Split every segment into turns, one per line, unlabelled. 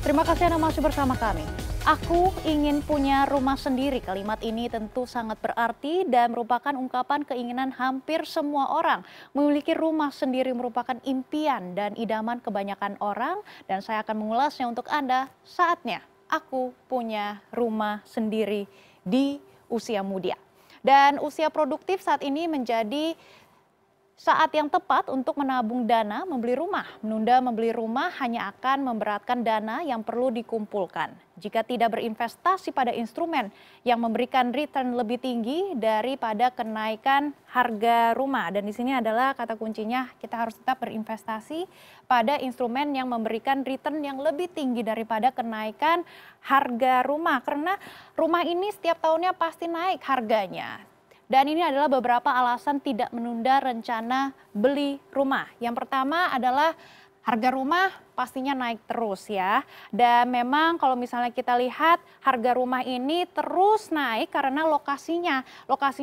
Terima kasih Anda masih bersama kami. Aku ingin punya rumah sendiri. Kalimat ini tentu sangat berarti dan merupakan ungkapan keinginan hampir semua orang. Memiliki rumah sendiri merupakan impian dan idaman kebanyakan orang. Dan saya akan mengulasnya untuk Anda. Saatnya aku punya rumah sendiri di usia muda. Dan usia produktif saat ini menjadi saat yang tepat untuk menabung dana membeli rumah. Menunda membeli rumah hanya akan memberatkan dana yang perlu dikumpulkan. Jika tidak berinvestasi pada instrumen yang memberikan return lebih tinggi daripada kenaikan harga rumah. Dan di sini adalah kata kuncinya, kita harus tetap berinvestasi pada instrumen yang memberikan return yang lebih tinggi daripada kenaikan harga rumah. Karena rumah ini setiap tahunnya pasti naik harganya. Dan ini adalah beberapa alasan tidak menunda rencana beli rumah. Yang pertama adalah harga rumah pastinya naik terus ya. Dan memang kalau misalnya kita lihat harga rumah ini terus naik karena lokasinya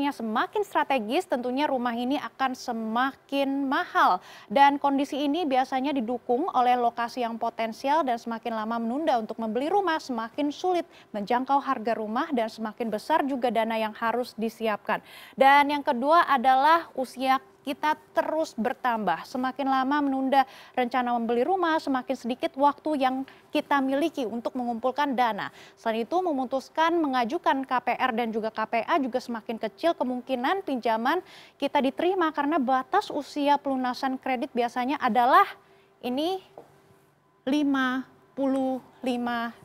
semakin strategis, tentunya rumah ini akan semakin mahal. Dan kondisi ini biasanya didukung oleh lokasi yang potensial dan semakin lama menunda untuk membeli rumah semakin sulit menjangkau harga rumah dan semakin besar juga dana yang harus disiapkan. Dan yang kedua adalah usia kita terus bertambah. Semakin lama menunda rencana membeli rumah, semakin sedikit waktu yang kita miliki untuk mengumpulkan dana. Selain itu, memutuskan mengajukan KPR dan juga KPA juga semakin kecil kemungkinan pinjaman kita diterima karena batas usia pelunasan kredit biasanya adalah ini 55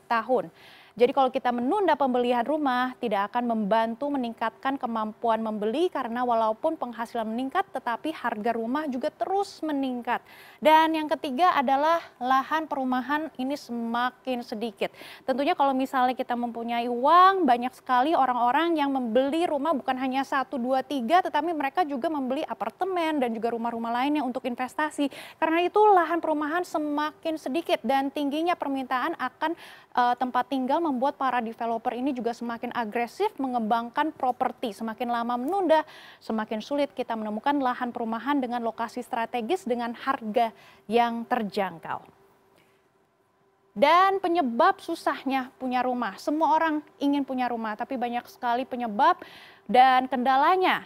tahun. Jadi kalau kita menunda pembelian rumah tidak akan membantu meningkatkan kemampuan membeli karena walaupun penghasilan meningkat tetapi harga rumah juga terus meningkat. Dan yang ketiga adalah lahan perumahan ini semakin sedikit. Tentunya kalau misalnya kita mempunyai uang, banyak sekali orang-orang yang membeli rumah bukan hanya 1, 2, 3 tetapi mereka juga membeli apartemen dan juga rumah-rumah lainnya untuk investasi. Karena itu lahan perumahan semakin sedikit dan tingginya permintaan akan tempat tinggal membuat para developer ini juga semakin agresif mengembangkan properti. Semakin lama menunda, semakin sulit kita menemukan lahan perumahan dengan lokasi strategis dengan harga yang terjangkau. Dan penyebab susahnya punya rumah. Semua orang ingin punya rumah, tapi banyak sekali penyebab dan kendalanya.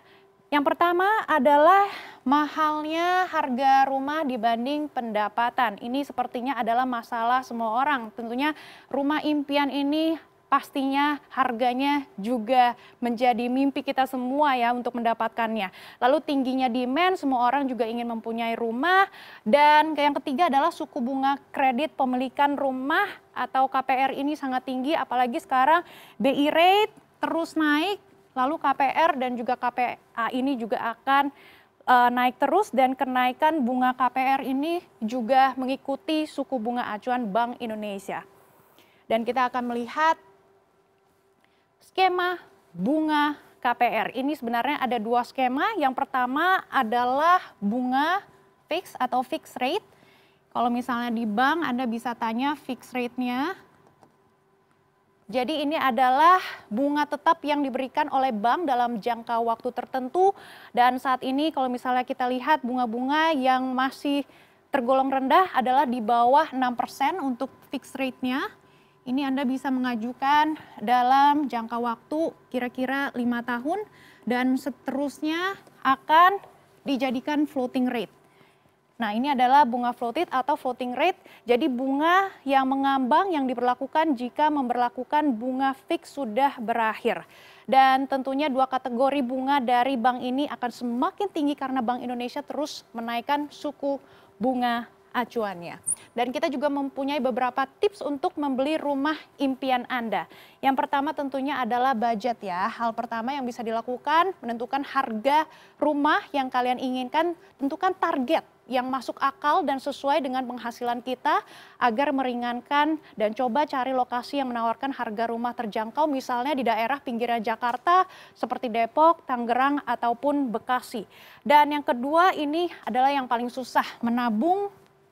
Yang pertama adalah mahalnya harga rumah dibanding pendapatan. Ini sepertinya adalah masalah semua orang. Tentunya rumah impian ini pastinya harganya juga menjadi mimpi kita semua ya untuk mendapatkannya. Lalu tingginya demand, semua orang juga ingin mempunyai rumah. Dan yang ketiga adalah suku bunga kredit pemilikan rumah atau KPR ini sangat tinggi. Apalagi sekarang BI rate terus naik. Lalu KPR dan juga KPA ini juga akan naik terus dan kenaikan bunga KPR ini juga mengikuti suku bunga acuan Bank Indonesia. Dan kita akan melihat skema bunga KPR. Ini sebenarnya ada dua skema. Yang pertama adalah bunga fix atau fixed rate. Kalau misalnya di bank Anda bisa tanya fixed rate-nya. Jadi ini adalah bunga tetap yang diberikan oleh bank dalam jangka waktu tertentu. Dan saat ini kalau misalnya kita lihat bunga-bunga yang masih tergolong rendah adalah di bawah 6% untuk fixed rate-nya. Ini Anda bisa mengajukan dalam jangka waktu kira-kira 5 tahun dan seterusnya akan dijadikan floating rate. Nah, ini adalah bunga floated atau floating rate. Jadi bunga yang mengambang yang diberlakukan jika memberlakukan bunga fix sudah berakhir. Dan tentunya dua kategori bunga dari bank ini akan semakin tinggi karena Bank Indonesia terus menaikkan suku bunga acuannya. Dan kita juga mempunyai beberapa tips untuk membeli rumah impian Anda. Yang pertama tentunya adalah budget ya. Hal pertama yang bisa dilakukan menentukan harga rumah yang kalian inginkan, tentukan target yang masuk akal dan sesuai dengan penghasilan kita agar meringankan dan coba cari lokasi yang menawarkan harga rumah terjangkau misalnya di daerah pinggiran Jakarta seperti Depok, Tangerang ataupun Bekasi. Dan yang kedua ini adalah yang paling susah, menabung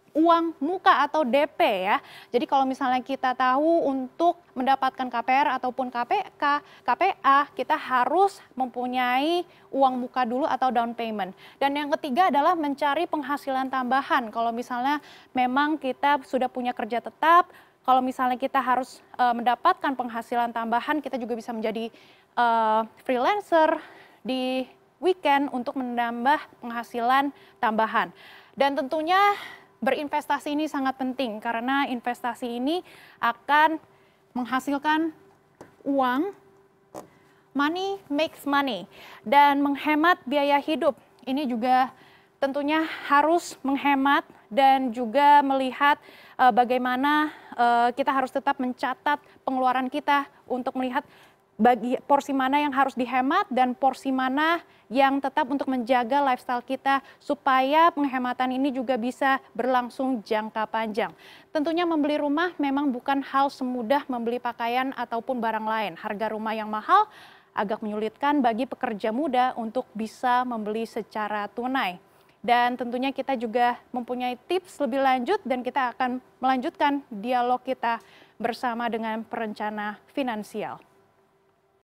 uang muka atau DP ya. Jadi kalau misalnya kita tahu untuk mendapatkan KPR ataupun KPA, kita harus mempunyai uang muka dulu atau down payment. Dan yang ketiga adalah mencari penghasilan tambahan. Kalau misalnya memang kita sudah punya kerja tetap, kalau misalnya kita harus mendapatkan penghasilan tambahan, kita juga bisa menjadi freelancer di weekend untuk menambah penghasilan tambahan. Dan tentunya berinvestasi ini sangat penting karena investasi ini akan menghasilkan uang, money makes money, dan menghemat biaya hidup. Ini juga tentunya harus menghemat dan juga melihat bagaimana kita harus tetap mencatat pengeluaran kita untuk melihat bagi porsi mana yang harus dihemat dan porsi mana yang tetap untuk menjaga lifestyle kita supaya penghematan ini juga bisa berlangsung jangka panjang. Tentunya membeli rumah memang bukan hal semudah membeli pakaian ataupun barang lain. Harga rumah yang mahal agak menyulitkan bagi pekerja muda untuk bisa membeli secara tunai. Dan tentunya kita juga mempunyai tips lebih lanjut dan kita akan melanjutkan dialog kita bersama dengan perencana finansial.